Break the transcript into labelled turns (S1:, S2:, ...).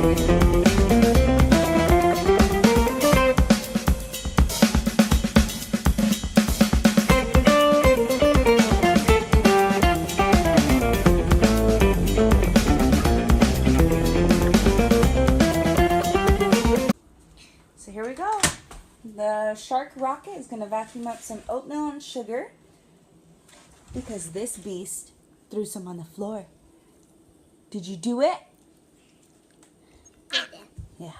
S1: So here we go. The shark rocket is going to vacuum up some oatmeal and sugar because this beast threw some on the floor. Did you do it?
S2: Did it.
S1: Yeah.